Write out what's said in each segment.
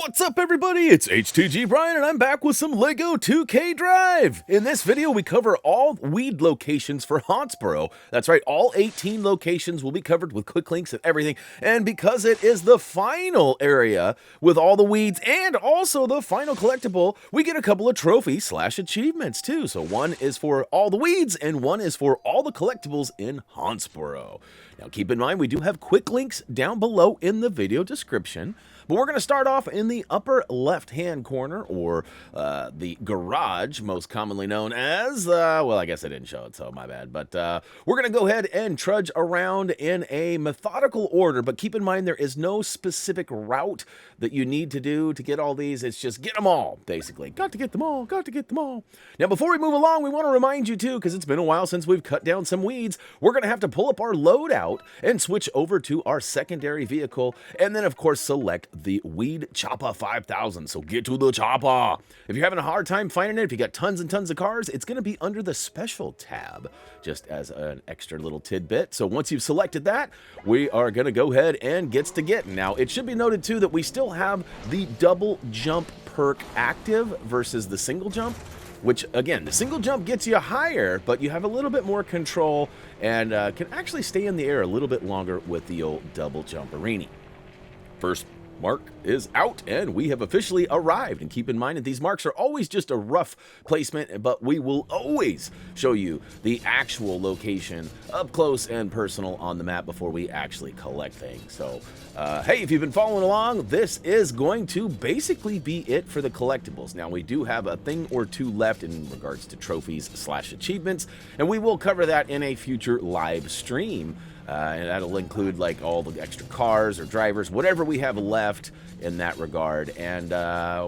What's up, everybody? It's HTG Brian, and I'm back with some LEGO 2K Drive. In this video, we cover all weed locations for Hauntsborough. That's right, all 18 locations will be covered with quick links and everything. And because it is the final area with all the weeds and also the final collectible, we get a couple of trophy/achievements too. So one is for all the weeds and one is for all the collectibles in Hauntsborough. Now keep in mind, we do have quick links down below in the video description. But we're going to start off in the upper left-hand corner, or the garage, most commonly known as, well, I guess I didn't show it, so my bad. But we're going to go ahead and trudge around in a methodical order, but keep in mind there is no specific route that you need to do to get all these. It's just get them all, basically. Got to get them all, got to get them all. Now, before we move along, we want to remind you, too, because it's been a while since we've cut down some weeds, we're going to have to pull up our loadout and switch over to our secondary vehicle, and then, of course, select the Weed Chopper 5000. So get to the chopper. If you're having a hard time finding it, if you got tons and tons of cars, it's going to be under the special tab, just as an extra little tidbit. So once you've selected that, we are going to go ahead and get to getting. Now, it should be noted too that we still have the double jump perk active versus the single jump, which again, the single jump gets you higher, but you have a little bit more control and can actually stay in the air a little bit longer with the old double jumperini. First mark is out, and we have officially arrived. And keep in mind that these marks are always just a rough placement, but we will always show you the actual location up close and personal on the map before we actually collect things. So, hey, if you've been following along, this is going to basically be it for the collectibles. Now, we do have a thing or two left in regards to trophies/achievements, and we will cover that in a future live stream. And that'll include like all the extra cars or drivers, whatever we have left in that regard. And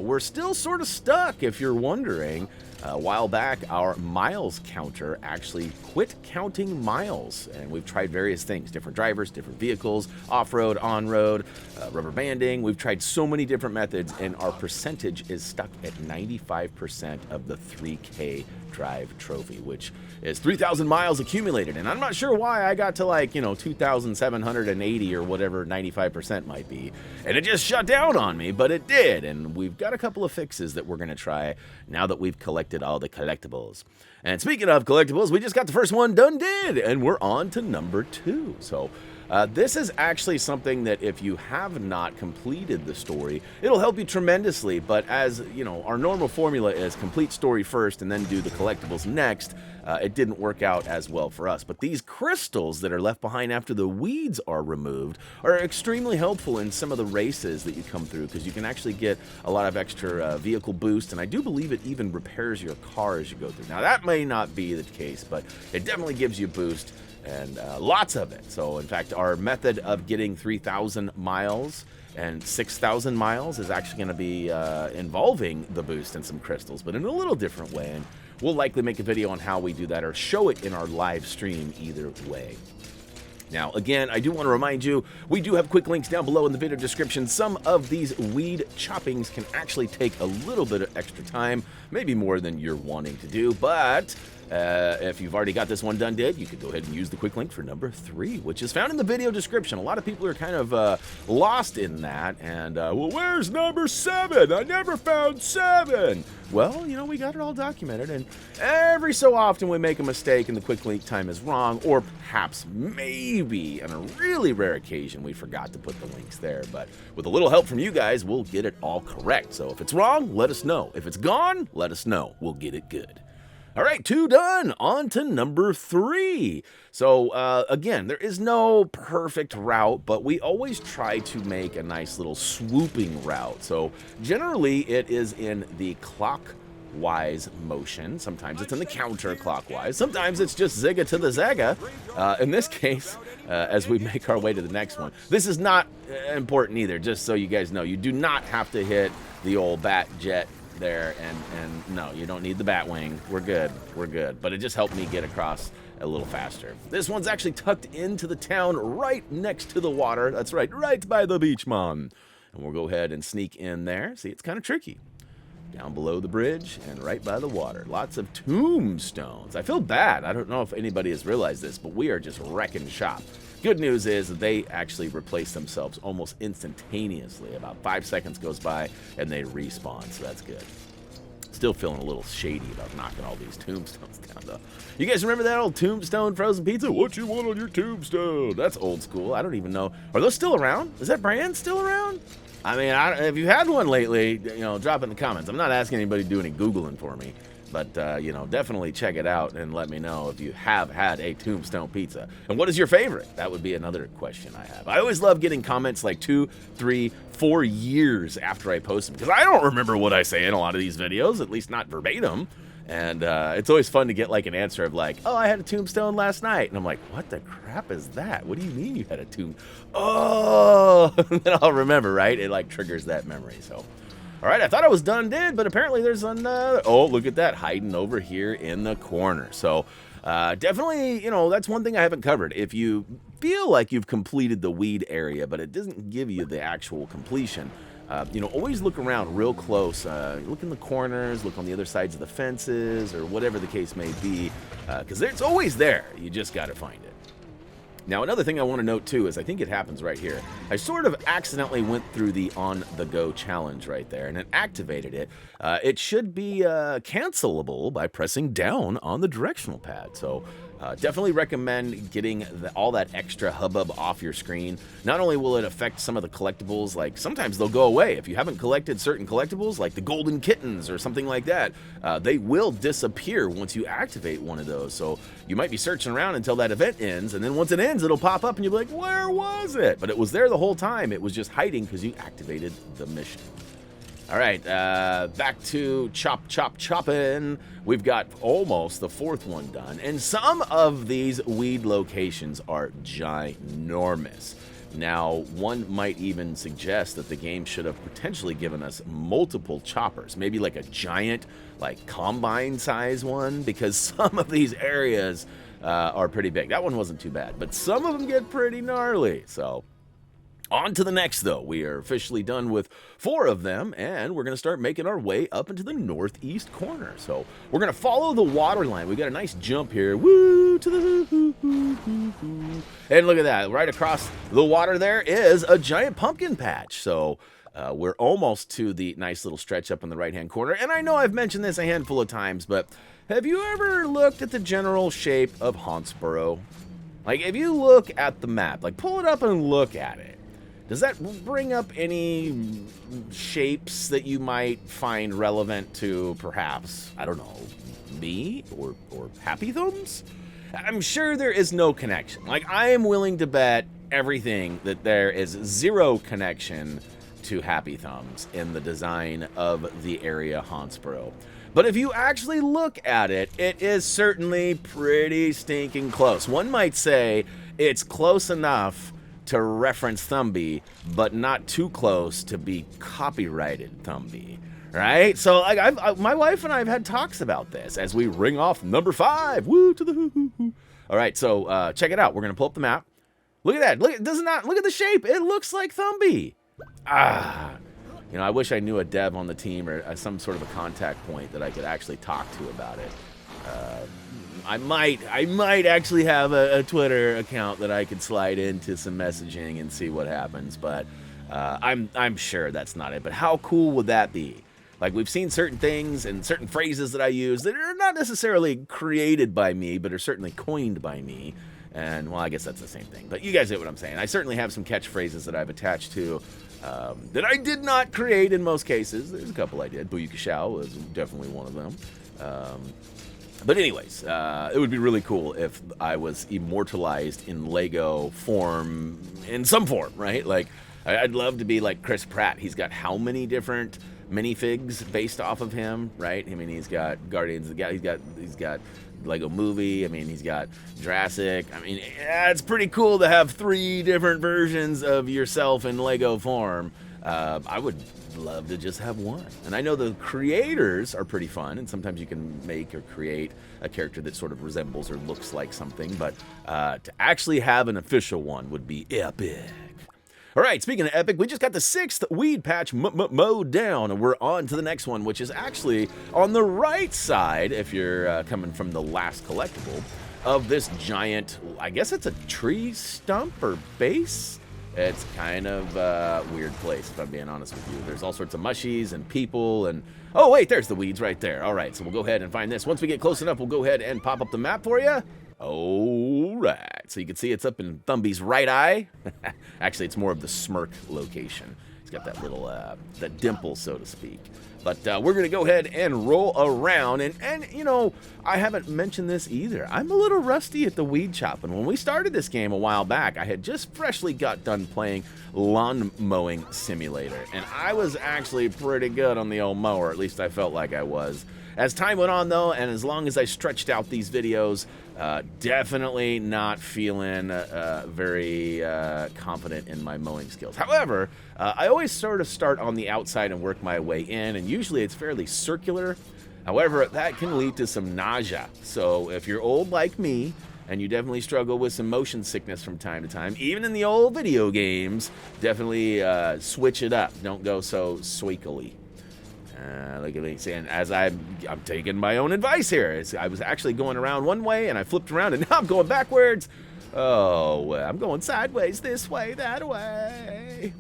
we're still sort of stuck, if you're wondering. A while back, our miles counter actually quit counting miles. And we've tried various things, different drivers, different vehicles, off-road, on-road, rubber banding. We've tried so many different methods, and our percentage is stuck at 95% of the 3K Drive trophy, which is 3,000 miles accumulated. And I'm not sure why I got to like, 2,780 or whatever 95% might be. And it just shut down on me, but it did. And we've got a couple of fixes that we're going to try now that we've collected all the collectibles. And speaking of collectibles, we just got the first one done and we're on to number 2. So this is actually something that if you have not completed the story, it'll help you tremendously. But as you know, our normal formula is complete story first and then do the collectibles next. It didn't work out as well for us. But these crystals that are left behind after the weeds are removed are extremely helpful in some of the races that you come through, because you can actually get a lot of extra vehicle boost, and I do believe it even repairs your car as you go through. Now, that may not be the case, but it definitely gives you boost, and lots of it. So, in fact, our method of getting 3,000 miles and 6,000 miles is actually going to be involving the boost and some crystals, but in a little different way. And we'll likely make a video on how we do that or show it in our live stream either way. Now, again, I do want to remind you, we do have quick links down below in the video description. Some of these weed choppings can actually take a little bit of extra time, maybe more than you're wanting to do, but if you've already got this one done you could go ahead and use the quick link for number 3, which is found in the video description. A lot of people are kind of lost in that, and, well, where's number 7? I never found 7. Well, we got it all documented, and every so often we make a mistake and the quick link time is wrong, or perhaps maybe on a really rare occasion we forgot to put the links there. But with a little help from you guys, we'll get it all correct. So if it's wrong, let us know. If it's gone, let us know. We'll get it good. All right, 2 done. On to number 3. So, again, there is no perfect route, but we always try to make a nice little swooping route. So, generally, it is in the clockwise motion. Sometimes it's in the counterclockwise. Sometimes it's just zigga to the zaga. In this case, as we make our way to the next one. This is not important either, just so you guys know. You do not have to hit the old bat jet there, and no, you don't need the bat wing. We're good, but it just helped me get across a little faster. This one's actually tucked into the town right next to the water. That's right by the beach, Mom. And we'll go ahead and sneak in there. See, it's kind of tricky. Down below the bridge and right by the water. Lots of tombstones. I feel bad. I don't know if anybody has realized this, but we are just wrecking shop. Good news is that they actually replace themselves almost instantaneously. About 5 seconds goes by and they respawn, so that's good. Still feeling a little shady about knocking all these tombstones down, though. You guys remember that old tombstone frozen pizza? What you want on your tombstone? That's old school. I don't even know. Are those still around? Is that brand still around? I mean, if you had one lately, you know, drop it in the comments. I'm not asking anybody to do any Googling for me. But, you know, definitely check it out and let me know if you have had a tombstone pizza. And what is your favorite? That would be another question I have. I always love getting comments like 2, 3, 4 years after I post them, because I don't remember what I say in a lot of these videos, at least not verbatim. And it's always fun to get like an answer of like, oh, I had a tombstone last night. And I'm like, what the crap is that? What do you mean you had a tomb? Oh, and then I'll remember, right? It like triggers that memory, so. All right, I thought I was done dead, but apparently there's another. Oh, look at that, hiding over here in the corner. So definitely, you know, that's one thing I haven't covered. If you feel like you've completed the weed area, but it doesn't give you the actual completion, you know, always look around real close. Look in the corners, look on the other sides of the fences, or whatever the case may be, because it's always there. You just got to find it. Now, another thing I want to note, too, is I think it happens right here. I sort of accidentally went through the on-the-go challenge right there, and it activated it. It should be cancelable by pressing down on the directional pad. So definitely recommend getting all that extra hubbub off your screen. Not only will it affect some of the collectibles, like sometimes they'll go away. If you haven't collected certain collectibles, like the golden kittens or something like that, they will disappear once you activate one of those. So you might be searching around until that event ends, and then once it ends, it'll pop up and you'll be like, where was it? But it was there the whole time. It was just hiding because you activated the mission. All right, back to chopping. We've got almost the 4th one done, and some of these weed locations are ginormous. Now, one might even suggest that the game should have potentially given us multiple choppers, maybe like a giant, like combine size one, because some of these areas are pretty big. That one wasn't too bad, but some of them get pretty gnarly, so. On to the next, though. We are officially done with 4 of them, and we're going to start making our way up into the northeast corner. So we're going to follow the water line. We got a nice jump here. Woo to the and look at that. Right across the water there is a giant pumpkin patch. So we're almost to the nice little stretch up in the right-hand corner. And I know I've mentioned this a handful of times, but have you ever looked at the general shape of Hauntsborough? Like, if you look at the map, like pull it up and look at it. Does that bring up any shapes that you might find relevant to perhaps, I don't know, me or Happy Thumbs? I'm sure there is no connection. Like, I am willing to bet everything that there is zero connection to Happy Thumbs in the design of the area Hauntsborough. But if you actually look at it, it is certainly pretty stinking close. One might say it's close enough to reference Thumby, but not too close to be copyrighted Thumby, right? So like my wife and I have had talks about this as we ring off number 5. Woo to the hoo. All right, so check it out. We're gonna pull up the map. Look at that. Look at the shape. It looks like Thumby. You know, I wish I knew a dev on the team or some sort of a contact point that I could actually talk to about it. I might actually have a Twitter account that I could slide into some messaging and see what happens, but I'm sure that's not it. But how cool would that be? Like, we've seen certain things and certain phrases that I use that are not necessarily created by me, but are certainly coined by me. And, well, I guess that's the same thing. But you guys get what I'm saying. I certainly have some catchphrases that I've attached to that I did not create in most cases. There's a couple I did. Booyaka Shao was definitely one of them. But anyways, it would be really cool if I was immortalized in Lego form, in some form, right? Like, I'd love to be like Chris Pratt. He's got how many different minifigs based off of him, right? I mean, he's got Guardians of the Galaxy, he's got Lego Movie. I mean, he's got Jurassic. I mean, yeah, it's pretty cool to have 3 different versions of yourself in Lego form. I would love to just have one. And I know the creators are pretty fun, and sometimes you can make or create a character that sort of resembles or looks like something, but to actually have an official one would be epic. All right, speaking of epic, we just got the 6th weed patch mowed down, and we're on to the next one, which is actually on the right side if you're coming from the last collectible. of this giant, I guess it's a tree stump or base. It's kind of a weird place, if I'm being honest with you. There's all sorts of mushies and people and... Oh, wait, there's the weeds right there. All right, so we'll go ahead and find this. Once we get close enough, we'll go ahead and pop up the map for you. All right, so you can see it's up in Thumby's right eye. Actually, it's more of the smirk location. He's got that little, that dimple, so to speak. But we're going to go ahead and roll around. And, you know, I haven't mentioned this either. I'm a little rusty at the weed chopping. When we started this game a while back, I had just freshly got done playing Lawn Mowing Simulator. And I was actually pretty good on the old mower. At least I felt like I was. As time went on, though, and as long as I stretched out these videos, definitely not feeling very confident in my mowing skills. However, I always sort of start on the outside and work my way in, and usually it's fairly circular. However, that can lead to some nausea. So if you're old like me, and you definitely struggle with some motion sickness from time to time, even in the old video games, definitely switch it up. Don't go so squeakily. Look at me saying, as I'm taking my own advice here. I was actually going around one way, and I flipped around, and now I'm going backwards. Oh, I'm going sideways, this way, that way.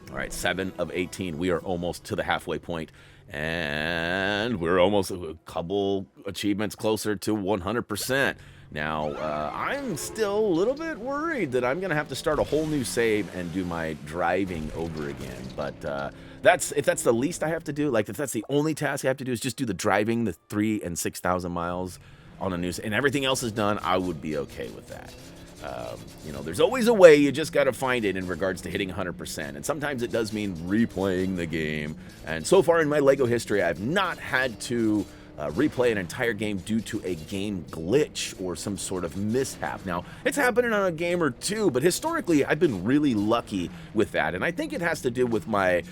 All right, 7 of 18. We are almost to the halfway point, and we're almost a couple achievements closer to 100%. Now, I'm still a little bit worried that I'm going to have to start a whole new save and do my driving over again. But if that's the least I have to do, like if that's the only task I have to do is just do the driving, the 3,000 and 6,000 miles on a new save, and everything else is done, I would be okay with that. You know, there's always a way, you just got to find it in regards to hitting 100%. And sometimes it does mean replaying the game. And so far in my LEGO history, I've not had to replay an entire game due to a game glitch or some sort of mishap. Now, it's happening on a game or two, but historically, I've been really lucky with that. And I think it has to do with my,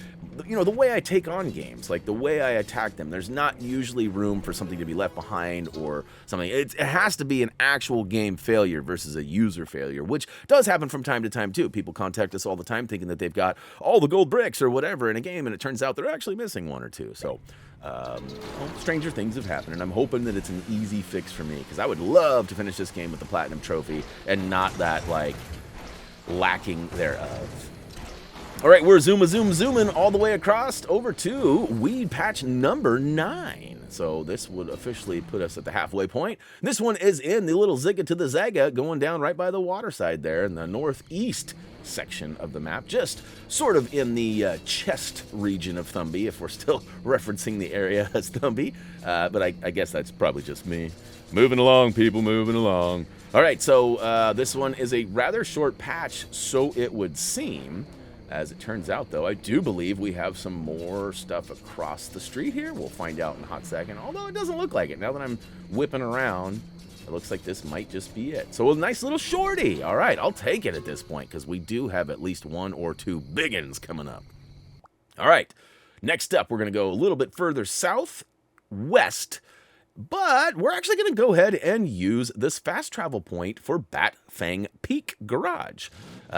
you know, the way I take on games, like the way I attack them. There's not usually room for something to be left behind or something. It has to be an actual game failure versus a user failure, which does happen from time to time too. People contact us all the time thinking that they've got all the gold bricks or whatever in a game, and it turns out they're actually missing one or two. So, well, stranger things have happened, and I'm hoping that it's an easy fix for me, because I would love to finish this game with the Platinum Trophy and not that, like, lacking thereof. All right, we're zooming all the way across over to Weed Patch number 9. So this would officially put us at the halfway point. This one is in the little Zigga to the Zaga, going down right by the waterside there in the northeast section of the map, just sort of in the chest region of Thumby, if we're still referencing the area as Thumby. But I guess that's probably just me. Moving along, people, moving along. All right, so this one is a rather short patch, so it would seem. As it turns out, though, I do believe we have some more stuff across the street here. We'll find out in a hot second, although it doesn't look like it. Now that I'm whipping around, it looks like this might just be it. So a nice little shorty. All right, I'll take it at this point, because we do have at least 1 or 2 big uns coming up. All right, next up, we're going to go a little bit further southwest, but we're actually going to go ahead and use this fast travel point for Bat Fang Peak Garage.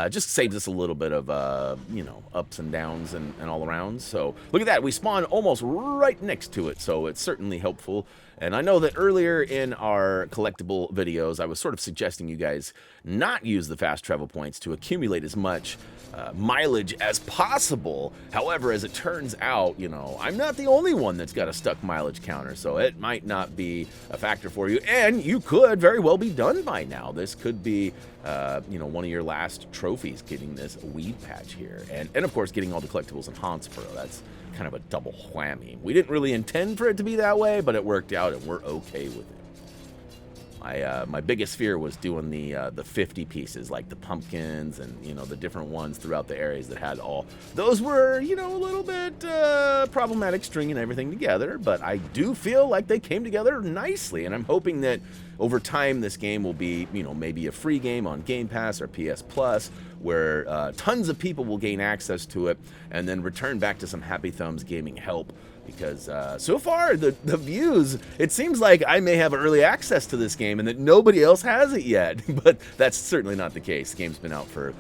Just saves us a little bit of, you know, ups and downs and all around. So look at that. We spawn almost right next to it, so it's certainly helpful. And I know that earlier in our collectible videos, I was sort of suggesting you guys not use the fast travel points to accumulate as much mileage as possible. However, as it turns out, you know, I'm not the only one that's got a stuck mileage counter, so it might not be a factor for you. And you could very well be done by now. This could be, you know, one of your last trophies, getting this weed patch here. And of course, getting all the collectibles in Hauntsborough. That's kind of a double whammy. We didn't really intend for it to be that way, but it worked out, and we're okay with it. My biggest fear was doing the 50 pieces, like the pumpkins and, you know, the different ones throughout the areas that had all. Those were, you know, a little bit problematic stringing everything together, but I do feel like they came together nicely, and I'm hoping that over time this game will be, you know, maybe a free game on Game Pass or PS Plus, where tons of people will gain access to it and then return back to some HappyThumbsGaming help. Because so far, the views, it seems like I may have early access to this game and that nobody else has it yet. But that's certainly not the case. The game's been out for,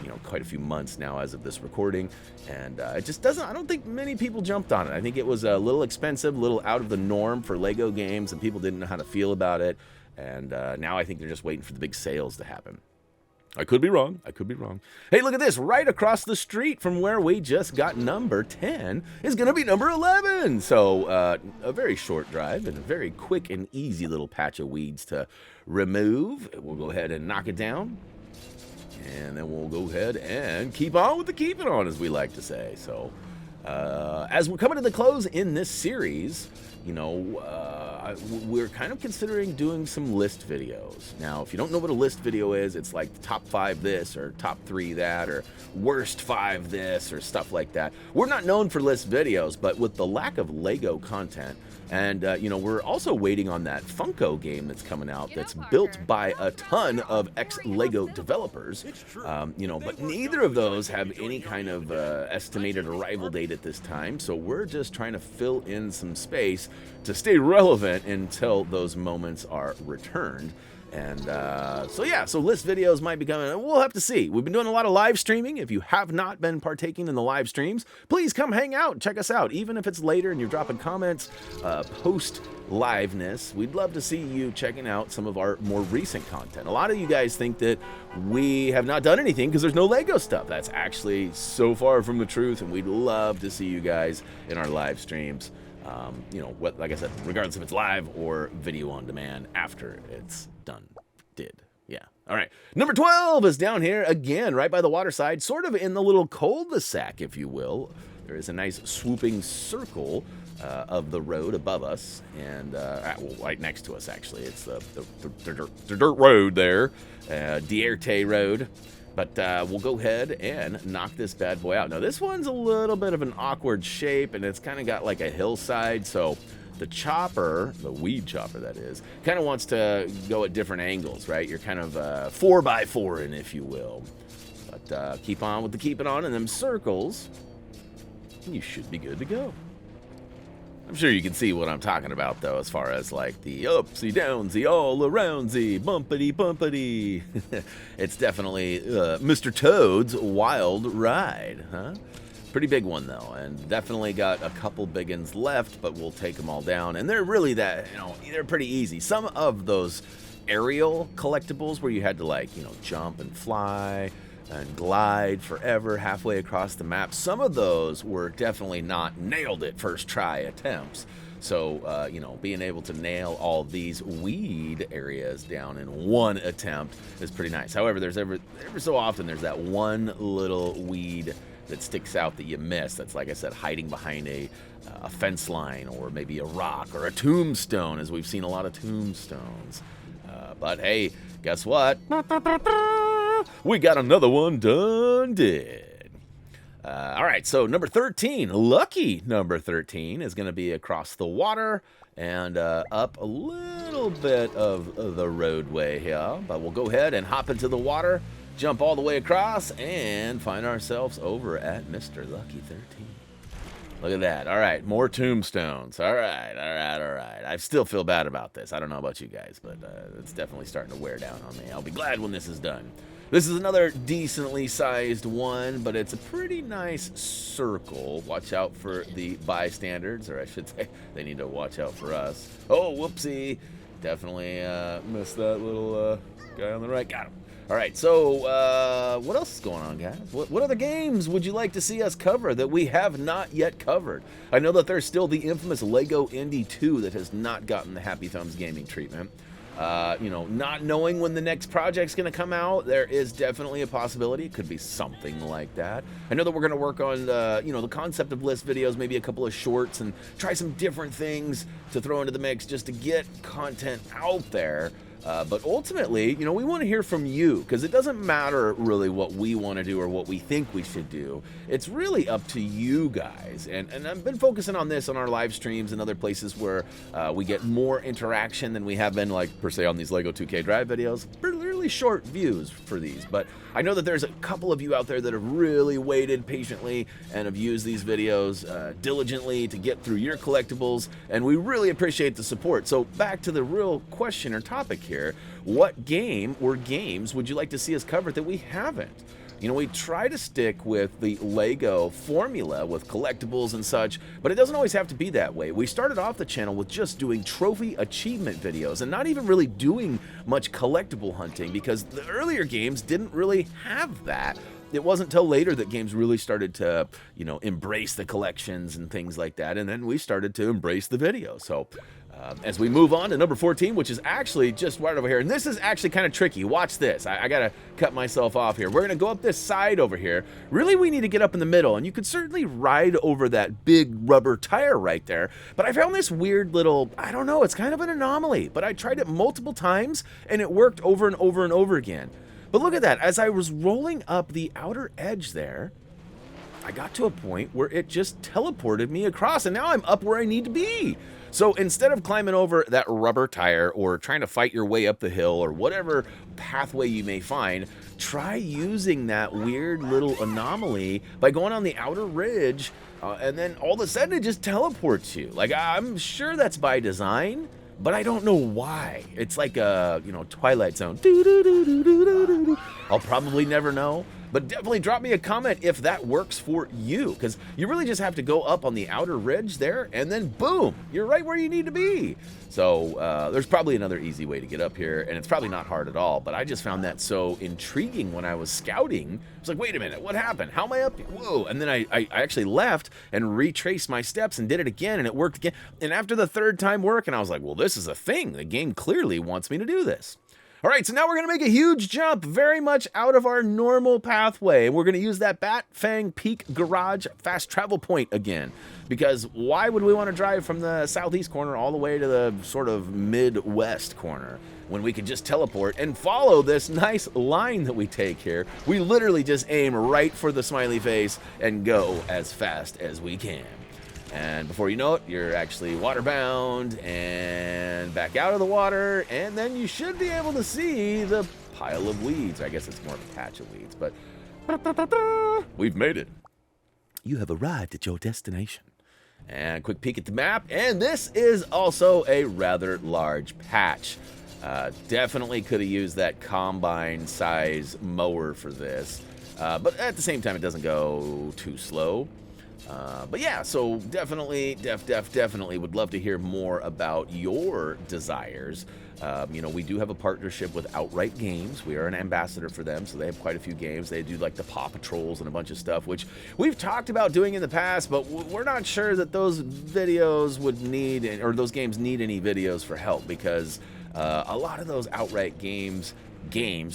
you know, quite a few months now as of this recording. And it just doesn't, I don't think many people jumped on it. I think it was a little expensive, a little out of the norm for LEGO games, and people didn't know how to feel about it. And now I think they're just waiting for the big sales to happen. I could be wrong. I could be wrong. Hey, look at this. Right across the street from where we just got number 10 is going to be number 11. So a very short drive and a very quick and easy little patch of weeds to remove. We'll go ahead and knock it down. And then we'll go ahead and keep on with the keeping on, as we like to say. So as we're coming to the close in this series, you know, we're kind of considering doing some list videos. Now, if you don't know what a list video is, it's like top 5 this or top 3 that or worst 5 this or stuff like that. We're not known for list videos, but with the lack of Lego content, and, you know, we're also waiting on that Funko game that's coming out that's built by a ton of ex-Lego developers, you know, but neither of those have any kind of estimated arrival date at this time, so we're just trying to fill in some space to stay relevant until those moments are returned. And so yeah, so list videos might be coming. We'll have to see. We've been doing a lot of live streaming. If you have not been partaking in the live streams, please come hang out, check us out. Even if it's later and you're dropping comments, post liveness, we'd love to see you checking out some of our more recent content. A lot of you guys think that we have not done anything because there's no Lego stuff. That's actually so far from the truth, and we'd love to see you guys in our live streams. You know, what, like I said, regardless if it's live or video on demand after it's done. Yeah. All right. Number 12 is down here again, right by the waterside, sort of in the little cul-de-sac, if you will. There is a nice swooping circle of the road above us, and well, right next to us, actually. It's the dirt road there, Dierte Road. But we'll go ahead and knock this bad boy out. Now, this one's a little bit of an awkward shape, and it's kind of got like a hillside, so the chopper, the weed chopper that is, kind of wants to go at different angles, right? You're kind of 4x4-ing, if you will. But keep on with the keep it on in them circles, and you should be good to go. I'm sure you can see what I'm talking about, though, as far as like the upsy downsy, all aroundsy, bumpity bumpity. It's definitely Mr. Toad's wild ride, huh? Pretty big one, though, and definitely got a couple big ones left, but we'll take them all down. And they're really that, you know, they're pretty easy. Some of those aerial collectibles where you had to, like, you know, jump and fly and glide forever halfway across the map, some of those were definitely not nailed it first try attempts. So, you know, being able to nail all these weed areas down in one attempt is pretty nice. However, there's every so often there's that one little weed that sticks out that you miss. That's, like I said, hiding behind a fence line or maybe a rock or a tombstone, as we've seen a lot of tombstones. But hey, guess what? We got another one done dead. All right, so number 13, lucky number 13, is going to be across the water and up a little bit of the roadway here. But we'll go ahead and hop into the water, jump all the way across, and find ourselves over at Mr. Lucky 13. Look at that. All right, more tombstones. All right. I still feel bad about this. I don't know about you guys, but it's definitely starting to wear down on me. I'll be glad when this is done. This is another decently sized one, but it's a pretty nice circle. Watch out for the bystanders, or I should say, they need to watch out for us. Oh, whoopsie. Definitely missed that little guy on the right. Got him. All right, so what else is going on, guys? What other games would you like to see us cover that we have not yet covered? I know that there's still the infamous Lego Indy 2 that has not gotten the Happy Thumbs Gaming treatment. You know, not knowing when the next project's going to come out, there is definitely a possibility. It could be something like that. I know that we're going to work on, you know, the concept of list videos, maybe a couple of shorts, and try some different things to throw into the mix just to get content out there. But ultimately, you know, we want to hear from you, because it doesn't matter really what we want to do or what we think we should do. It's really up to you guys. And I've been focusing on this on our live streams and other places where we get more interaction than we have been, like, per se, on these Lego 2K Drive videos. Really short views for these. But I know that there's a couple of you out there that have really waited patiently and have used these videos diligently to get through your collectibles, and we really appreciate the support. So back to the real question or topic here. What game or games would you like to see us cover that we haven't? You know, we try to stick with the Lego formula with collectibles and such, but it doesn't always have to be that way. We started off the channel with just doing trophy achievement videos and not even really doing much collectible hunting because the earlier games didn't really have that. It wasn't until later that games really started to, you know, embrace the collections and things like that, and then we started to embrace the video. So as we move on to number 14, which is actually just right over here, and this is actually kind of tricky. Watch this. I gotta cut myself off here. We're gonna go up this side over here. Really, we need to get up in the middle, and you could certainly ride over that big rubber tire right there, but I found this weird little, I don't know, it's kind of an anomaly, but I tried it multiple times, and it worked over and over and over again. But look at that, as I was rolling up the outer edge there, I got to a point where it just teleported me across, and now I'm up where I need to be. So instead of climbing over that rubber tire or trying to fight your way up the hill or whatever pathway you may find, try using that weird little anomaly by going on the outer ridge, and then all of a sudden it just teleports you. Like, I'm sure that's by design, but I don't know why. It's like a, you know, Twilight Zone. I'll probably never know, but definitely drop me a comment if that works for you, because you really just have to go up on the outer ridge there, and then boom, you're right where you need to be. So there's probably another easy way to get up here, and it's probably not hard at all, but I just found that so intriguing when I was scouting. I was like, wait a minute, what happened? How am I up here? Whoa. And then I actually left and retraced my steps and did it again, and it worked again. And after the third time working, I was like, well, this is a thing. The game clearly wants me to do this. All right, so now we're going to make a huge jump very much out of our normal pathway. And we're going to use that Bat Fang Peak Garage fast travel point again. Because why would we want to drive from the southeast corner all the way to the sort of midwest corner when we could just teleport and follow this nice line that we take here? We literally just aim right for the smiley face and go as fast as we can. And before you know it, you're actually waterbound and back out of the water, and then you should be able to see the pile of weeds. I guess it's more of a patch of weeds, but we've made it. You have arrived at your destination. And quick peek at the map, and this is also a rather large patch. Definitely could have used that combine size mower for this, but at the same time, it doesn't go too slow. But yeah, so definitely would love to hear more about your desires. You know, we do have a partnership with Outright Games. We are an ambassador for them, so they have quite a few games. They do like the Paw Patrols and a bunch of stuff, which we've talked about doing in the past, but we're not sure that those videos would need, or those games need any videos for help, because a lot of those Outright Games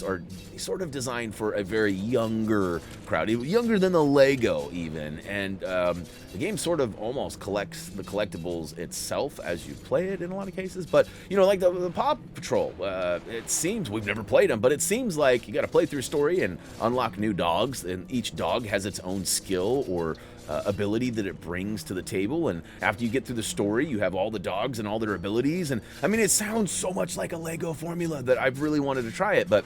are sort of designed for a very younger crowd, younger than the Lego even, and the game sort of almost collects the collectibles itself as you play it in a lot of cases. But you know, like the Paw Patrol, it seems, we've never played them, but it seems like you got to play through story and unlock new dogs, and each dog has its own skill or ability that it brings to the table, and after you get through the story, you have all the dogs and all their abilities. And I mean, it sounds so much like a Lego formula that I've really wanted to try it, but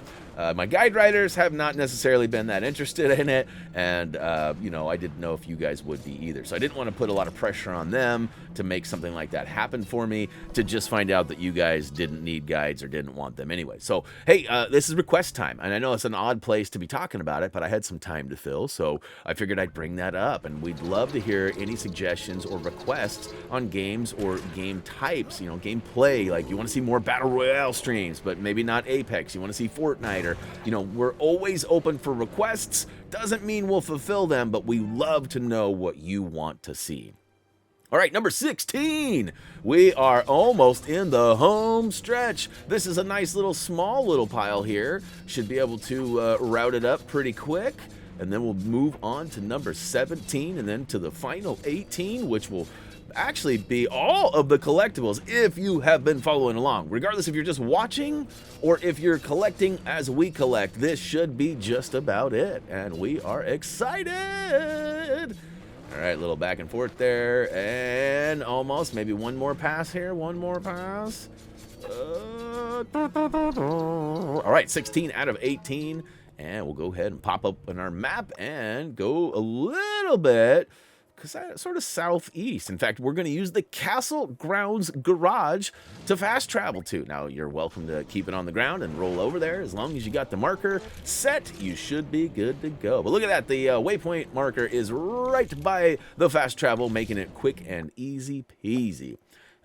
my guide writers have not necessarily been that interested in it, and you know, I didn't know if you guys would be either, so I didn't want to put a lot of pressure on them to make something like that happen for me, to just find out that you guys didn't need guides or didn't want them anyway. So hey, this is request time, and I know it's an odd place to be talking about it, but I had some time to fill, so I figured I'd bring that up, and we'd love to hear any suggestions or requests on games or game types, you know, gameplay. Like, you want to see more Battle Royale streams, but maybe not Apex. You want to see Fortnite, or, you know, we're always open for requests. Doesn't mean we'll fulfill them, but we love to know what you want to see. All right, number 16. We are almost in the home stretch. This is a nice little small little pile here. Should be able to route it up pretty quick. And then we'll move on to number 17, and then to the final 18, which will actually be all of the collectibles if you have been following along. Regardless if you're just watching or if you're collecting as we collect, this should be just about it. And we are excited. All right, little back and forth there, and almost, maybe one more pass here, one more pass. All right, 16 out of 18. And we'll go ahead and pop up on our map and go a little bit sort of southeast. In fact, we're going to use the Castle Grounds Garage to fast travel to. Now, you're welcome to keep it on the ground and roll over there. As long as you got the marker set, you should be good to go. But look at that. The waypoint marker is right by the fast travel, making it quick and easy peasy.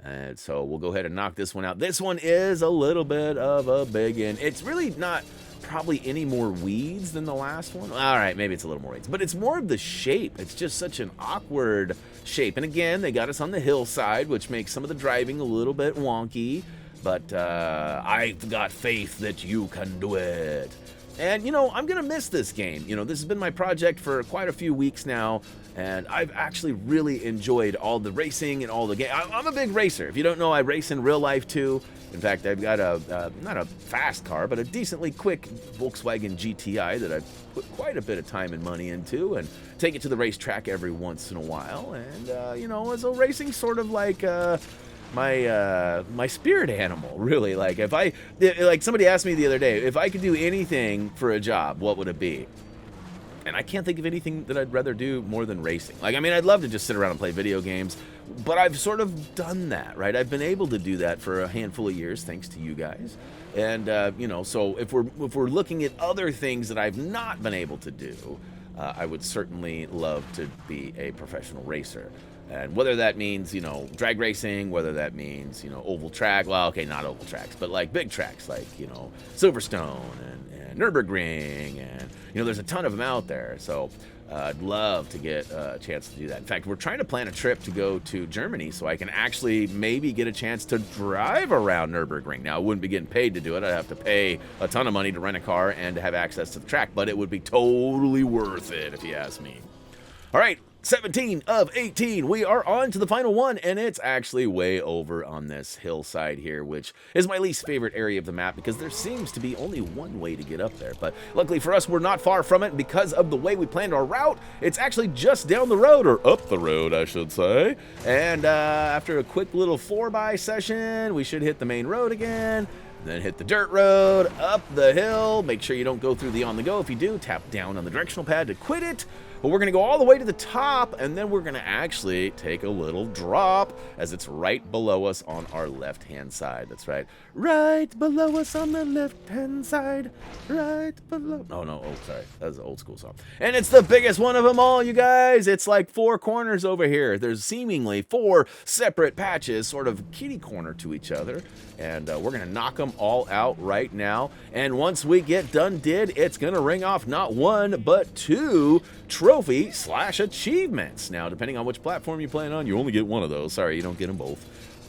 And so we'll go ahead and knock this one out. This one is a little bit of a big one. It's really not probably any more weeds than the last one. All right, maybe it's a little more weeds, but it's more of the shape. It's just such an awkward shape. And again, they got us on the hillside, which makes some of the driving a little bit wonky, but I've got faith that you can do it. And, you know, I'm going to miss this game. You know, this has been my project for quite a few weeks now, and I've actually really enjoyed all the racing and all the game. I'm a big racer. If you don't know, I race in real life, too. In fact, I've got not a fast car, but a decently quick Volkswagen GTI that I've put quite a bit of time and money into and take it to the racetrack every once in a while. And, you know, so racing sort of like my spirit animal, really. Like, like somebody asked me the other day, if I could do anything for a job, what would it be? And I can't think of anything that I'd rather do more than racing. Like, I mean, I'd love to just sit around and play video games, but I've sort of done that, right? I've been able to do that for a handful of years, thanks to you guys. And, you know, so if we're looking at other things that I've not been able to do, I would certainly love to be a professional racer. And whether that means, you know, drag racing, whether that means, you know, oval track, well, okay, not oval tracks, but like big tracks like, you know, Silverstone and Nürburgring, and, you know, there's a ton of them out there. So I'd love to get a chance to do that. In fact, we're trying to plan a trip to go to Germany so I can actually maybe get a chance to drive around Nürburgring. Now, I wouldn't be getting paid to do it. I'd have to pay a ton of money to rent a car and to have access to the track, but it would be totally worth it if you ask me. All right. 17 of 18, we are on to the final one, and it's actually way over on this hillside here, which is my least favorite area of the map because there seems to be only one way to get up there. But luckily for us, we're not far from it because of the way we planned our route. It's actually just down the road, or up the road, I should say. And after a quick little 4x session, we should hit the main road again. Then hit the dirt road, up the hill. Make sure you don't go through the on-the-go. If you do, tap down on the directional pad to quit it. But we're going to go all the way to the top, and then we're going to actually take a little drop as it's right below us on our left-hand side. That's right. Right below us on the left-hand side. Right below. Oh, no. Oh, sorry. That was an old school song. And it's the biggest one of them all, you guys. It's like 4 corners over here. There's seemingly 4 separate patches, sort of kitty corner to each other. And we're going to knock them all out right now. And once we get done it's going to ring off not 1, but 2 trophy/achievements. Now, depending on which platform you plan on, you only get one of those. Sorry, you don't get them both.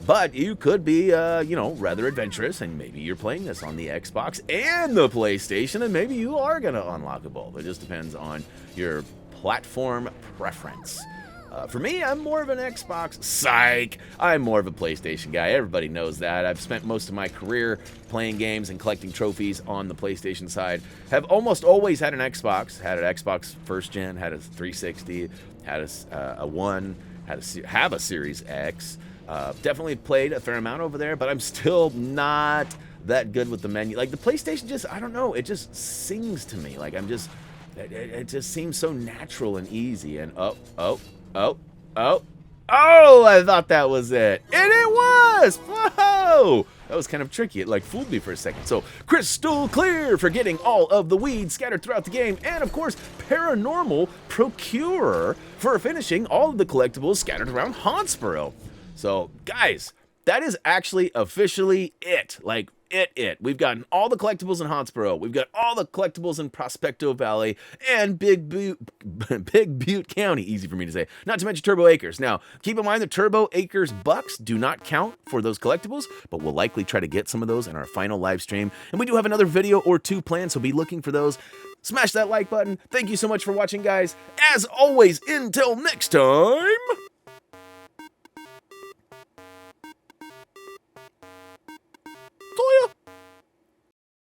But you could be, you know, rather adventurous, and maybe you're playing this on the Xbox and the PlayStation, and maybe you are going to unlock a both. It just depends on your platform preference. For me, I'm more of an Xbox. Psych! I'm more of a PlayStation guy. Everybody knows that. I've spent most of my career playing games and collecting trophies on the PlayStation side. Have almost always had an Xbox. Had an Xbox first gen, had a 360, had a One, have a Series X. Definitely played a fair amount over there, but I'm still not that good with the menu. Like, the PlayStation just, I don't know, it just sings to me. Like, it just seems so natural and easy. And I thought that was it. And it was! Whoa! That was kind of tricky. It like fooled me for a second. So, crystal clear for getting all of the weeds scattered throughout the game. And of course, Paranormal Procurer for finishing all of the collectibles scattered around Hauntsborough. So, guys, that is actually officially it. Like, it. We've gotten all the collectibles in Hauntsborough. We've got all the collectibles in Prospecto Valley and Big Butte County. Easy for me to say. Not to mention Turbo Acres. Now, keep in mind the Turbo Acres bucks do not count for those collectibles, but we'll likely try to get some of those in our final live stream. And we do have another video or 2 planned, so be looking for those. Smash that like button. Thank you so much for watching, guys. As always, until next time...